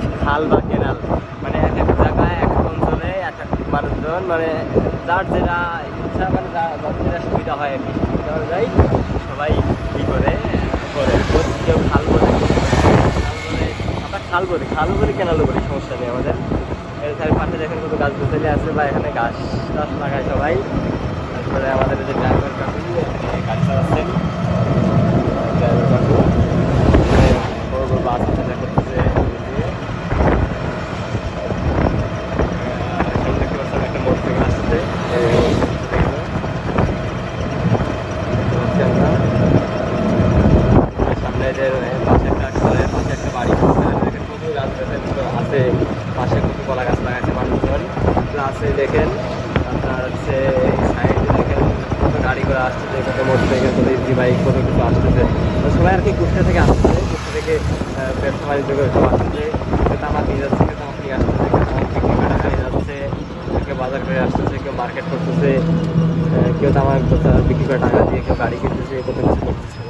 বেশ খাল বা কেনাল, মানে এক এক জায়গায় এক এক অঞ্চলে এক এক মানুষজন, মানে যার যেটা ইচ্ছা, মানে যার যেটা সুবিধা হয় আর কি, সুবিধা অনুযায়ী সবাই ই করে করে কেউ খাল বলে, খাল বলে, আমরা খাল বলে কেনালও বলি, সমস্যা নেই আমাদের। এর পাশে দেখেন কত গাছ গোছালি আছে, বা এখানে গাছ টাছ লাগায় সবাই। তারপরে আমাদের যে ড্রাইভার কাকু এখানে গাড়ি চালাচ্ছেন, ড্রাইভার কাকু বড় বড় বাস আছে করতেছে। এখন দেখতে পাচ্ছেন একটা মোটরসাইকেল আসতেছে, সামনে যে পাশে একটা ঘরের পাশে একটা বাড়ি দেখেন, কত গাছ আছে, পাশে কত কলা গাছ লাগাচ্ছে মানুষজন আছে দেখেন। আপনার হচ্ছে সাইডে দেখেন কত গাড়ি করে আসতেছে, কত মোটরসাইকেল, কত ইজি বাইক, কত কিছু আসতেছে। সবাই আর কি কুষ্টিয়া থেকে আসতেছে, কুষ্টিয়া থেকে ব্যবসা বাণিজ্য করে সব আসতেছে। তামাক নিয়ে যাচ্ছে, তামাক নিয়ে আসতেছে, তামাক বিক্রি করে টাকা নিয়ে যাচ্ছে, কেউ বাজার করে আসতেছে, কেউ মার্কেট করতেছে, কেউ তামাক বিক্রি করে টাকা দিয়ে, কেউ গাড়ি কিনতেছে, কত কিছু করতেছে।